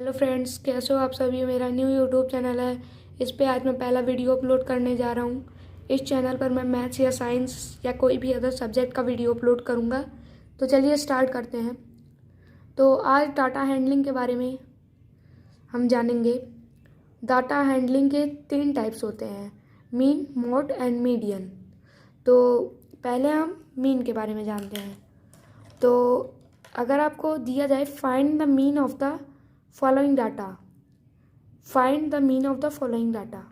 Hello friends, कैसे हो आप सभी। मेरा न्यू यूट्यूब चैनल है। इस पे आज मैं पहला वीडियो अपलोड करने जा रहा हूँ। इस चैनल पर मैं मैथ्स या साइंस या कोई भी अदर सब्जेक्ट का वीडियो अपलोड करूँगा। तो चलिए स्टार्ट करते हैं। तो आज डाटा हैंडलिंग के बारे में हम जानेंगे। डाटा हैंडलिंग के 3 टाइप्स होते हैं, मीन, मोड एंड मीडियन। तो पहले हम मीन के बारे में जानते हैं। तो अगर आपको दिया जाए find the mean of the following data, find the mean of the following data,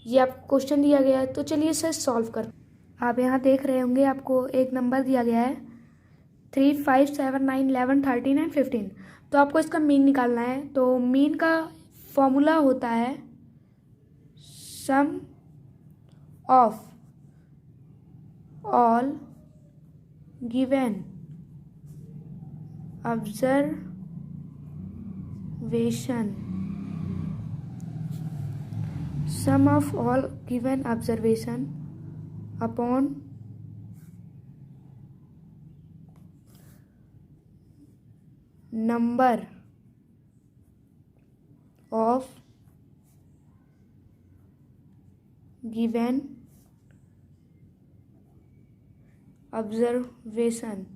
ये आपको क्वेश्चन दिया गया है। तो चलिए इसे सॉल्व कर। आप यहाँ देख रहे होंगे, आपको एक नंबर दिया गया है 3, 5, 7, 9, 11, 13 एंड 15। तो आपको इसका मीन निकालना है। तो मीन का फॉर्मूला होता है sum of all given observation, sum of all given observation upon number of given observation।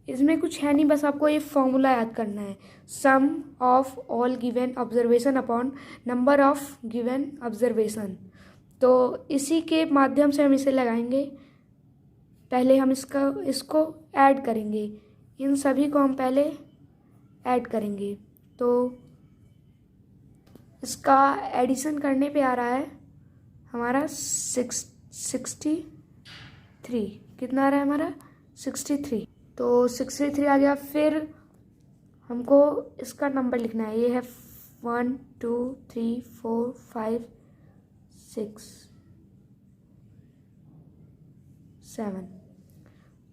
इसमें कुछ है नहीं, बस आपको ये फॉर्मूला याद करना है, sum of all given observation upon number of given observation. तो इसी के माध्यम से हम इसे लगाएंगे। पहले हम इसको ऐड करेंगे, इन सभी को हम पहले ऐड करेंगे। तो इसका एडिशन करने पे आ रहा है हमारा 63। कितना आ रहा है हमारा 63। तो 63 आ गया। फिर हमको इसका नंबर लिखना है, ये है 1 2 3 4 5 6 7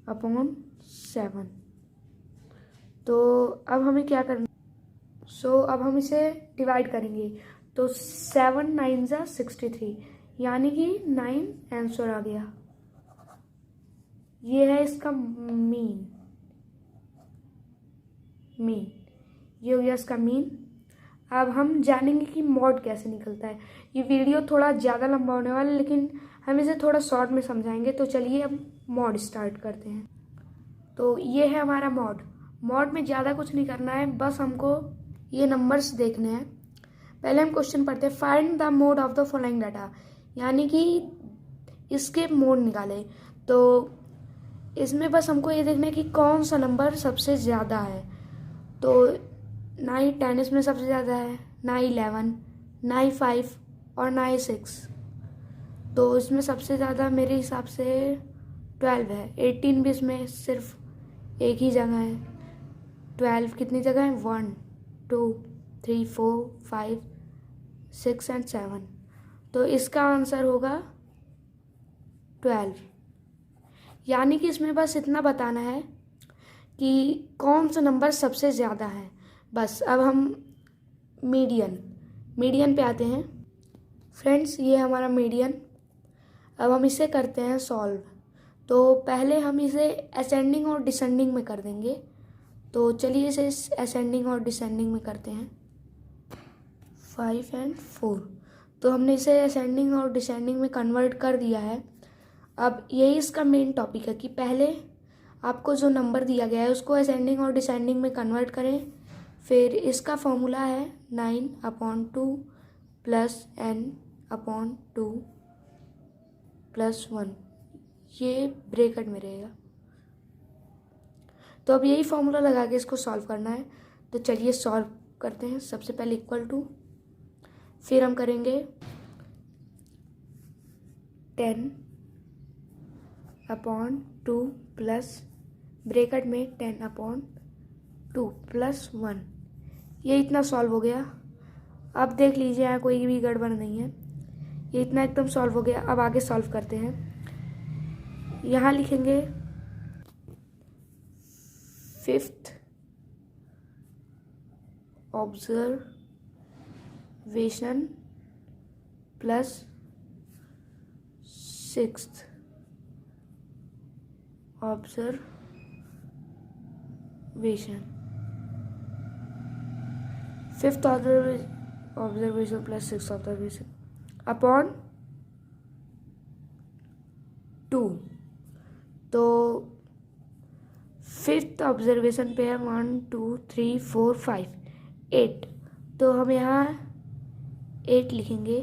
अपॉन 7। तो अब हमें क्या करना, अब हम इसे डिवाइड करेंगे। तो 7 9 ज़ा 63, यानी कि 9 आंसर आ गया। ये है इसका मीन, ये हो गया इसका मीन। अब हम जानेंगे कि मॉड कैसे निकलता है। ये वीडियो थोड़ा ज़्यादा लंबा होने वाला है, लेकिन हम इसे थोड़ा शॉर्ट में समझाएंगे। तो चलिए अब मॉड स्टार्ट करते हैं। तो ये है हमारा मॉड में ज़्यादा कुछ नहीं करना है, बस हमको ये नंबर्स देखने हैं। पहले हम क्वेश्चन पढ़ते हैं, find the mode of the following data, यानी कि इसके मोड निकाले। तो इसमें बस हमको ये देखना है कि कौन सा नंबर सबसे ज़्यादा है। तो ना ही 10 इसमें सबसे ज़्यादा है, ना ही 11, ना ही 5 और ना ही 6। तो इसमें सबसे ज़्यादा मेरे हिसाब से 12 है। 18 भी इसमें सिर्फ एक ही जगह है। 12 कितनी जगह है, 1 2 3 4 5 6 एंड 7। तो इसका आंसर होगा 12। यानी कि इसमें बस इतना बताना है कि कौन सा नंबर सबसे ज़्यादा है। बस अब हम मीडियन पे आते हैं। फ्रेंड्स, ये हमारा मीडियन। अब हम इसे करते हैं सॉल्व। तो पहले हम इसे असेंडिंग और डिसेंडिंग में कर देंगे। तो चलिए इसे असेंडिंग और डिसेंडिंग में करते हैं। 5 एंड 4। तो हमने इसे असेंडिंग और डिसेंडिंग में कन्वर्ट कर दिया है। अब यही इसका मेन टॉपिक है कि पहले आपको जो नंबर दिया गया है उसको असेंडिंग और डिसेंडिंग में कन्वर्ट करें। फिर इसका फॉर्मूला है 9/2 प्लस n/2 प्लस 1, ये ब्रैकेट में रहेगा। तो अब यही फॉर्मूला लगा के इसको सॉल्व करना है। तो चलिए सॉल्व करते हैं। सबसे पहले इक्वल टू, फिर हम करेंगे 10/2 प्लस ब्रैकेट में 10/2 प्लस 1। ये इतना सॉल्व हो गया। अब देख लीजिए यहाँ कोई भी गड़बड़ नहीं है, ये इतना एकदम सॉल्व हो गया। अब आगे सॉल्व करते हैं। यहाँ लिखेंगे 5th observation plus 6th observation. 5th observation plus 6th observation upon 2। तो 5th ऑब्जर्वेशन पे है 1 2 3 4 5 8, तो हम यहाँ 8 लिखेंगे।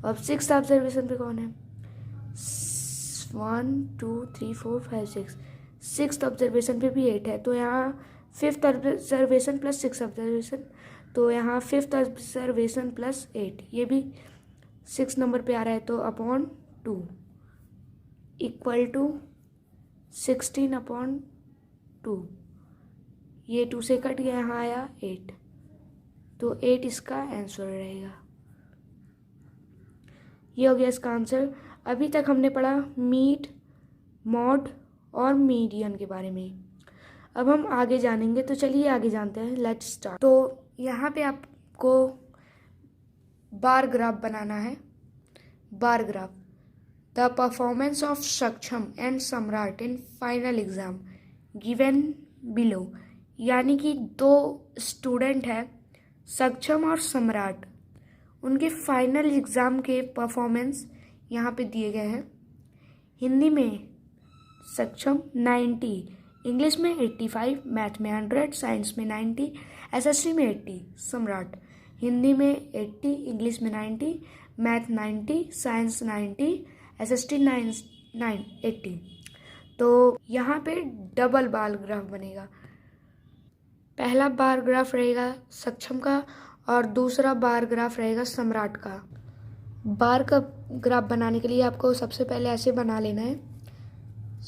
अब 6th ऑब्जर्वेशन पे कौन है? 1 2 3 4 5 6, 6th ऑब्जर्वेशन पे भी 8 है, तो यहाँ 5th observation plus 6th observation, तो यहाँ 5th ऑब्जर्वेशन प्लस 8, ये भी 6 नंबर पे आ रहा है, तो अपॉन 2 इक्वल टू 16 अपॉन 2। ये 2 से कट गया, यहाँ आया 8, तो 8 इसका आंसर रहेगा। ये हो गया इसका आंसर। अभी तक हमने पढ़ा मीड, मॉड और मीडियन के बारे में। अब हम आगे जानेंगे, तो चलिए आगे जानते हैं। Let's start. तो यहाँ पे आपको बार ग्राफ बनाना है। Bar graph, the performance of सक्षम एंड सम्राट in final exam given below. यानी कि 2 स्टूडेंट हैं, सक्षम और सम्राट, उनके फाइनल एग्ज़ाम के परफॉर्मेंस यहाँ पे दिए गए हैं। हिंदी में सक्षम 90, इंग्लिश में 85, मैथ में 100, साइंस में 90, एसएसटी में 80। सम्राट हिंदी में 80, इंग्लिश में 90, मैथ 90, साइंस 90, एसएसटी 80। तो यहाँ पे डबल बार ग्राफ बनेगा। पहला बार ग्राफ रहेगा सक्षम का और दूसरा बार ग्राफ रहेगा सम्राट का। बार का ग्राफ बनाने के लिए आपको सबसे पहले ऐसे बना लेना है।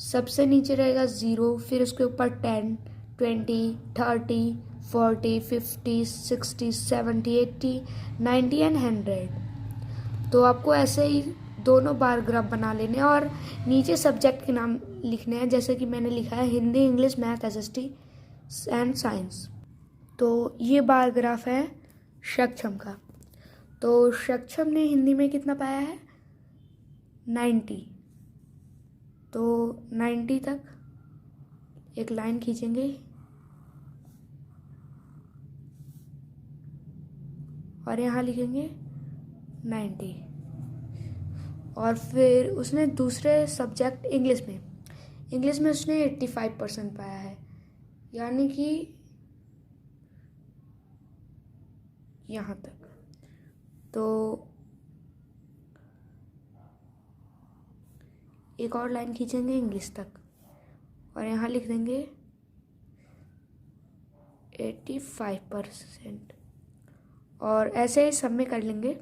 सबसे नीचे रहेगा 0, फिर उसके ऊपर 10, 20, 30, 40, 50, 60, 70, 80, 90 एंड 100। तो आपको ऐसे ही दोनों बार ग्राफ बना लेने और नीचे सब्जेक्ट के नाम लिखने हैं, जैसे कि मैंने लिखा है Hindi, English, math, SST and science. तो ये बार ग्राफ है सक्षम का। तो सक्षम ने हिंदी में कितना पाया है? 90। तो 90 तक एक लाइन खींचेंगे और यहाँ लिखेंगे 90। और फिर उसने दूसरे सब्जेक्ट इंग्लिश में उसने 85% पाया है, यानी कि यहाँ तक। तो एक और लाइन खींचेंगे इंग्लिश तक और यहाँ लिख देंगे 85%, और ऐसे ही सब में कर लेंगे।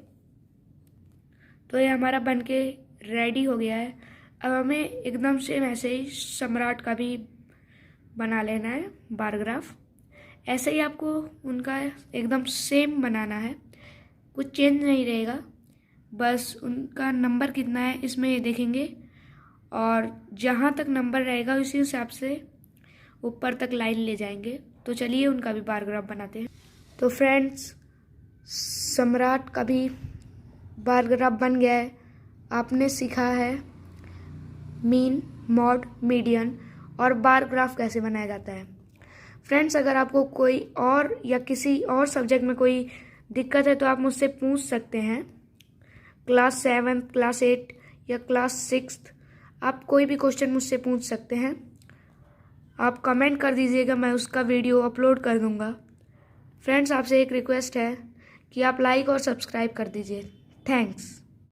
तो ये हमारा बनके रेडी हो गया है। अब हमें एकदम से ऐसे ही सम्राट का भी बना लेना है बार ग्राफ। ऐसे ही आपको उनका एकदम सेम बनाना है, कुछ चेंज नहीं रहेगा, बस उनका नंबर कितना है इसमें ये देखेंगे और जहाँ तक नंबर रहेगा उसी हिसाब से ऊपर तक लाइन ले जाएंगे। तो चलिए उनका भी बार ग्राफ बनाते हैं। तो फ्रेंड्स, सम्राट का भी बार ग्राफ बन गया है। आपने सीखा है मीन, मॉड, मीडियन और बार ग्राफ कैसे बनाया जाता है। फ्रेंड्स, अगर आपको कोई और या किसी और सब्जेक्ट में कोई दिक्कत है तो आप मुझसे पूछ सकते हैं। क्लास 7, क्लास 8 या क्लास 6 आप कोई भी क्वेश्चन मुझसे पूछ सकते हैं। आप कमेंट कर दीजिएगा, मैं उसका वीडियो अपलोड कर दूंगा। फ्रेंड्स, आपसे एक रिक्वेस्ट है कि आप लाइक और सब्सक्राइब कर दीजिए। थैंक्स।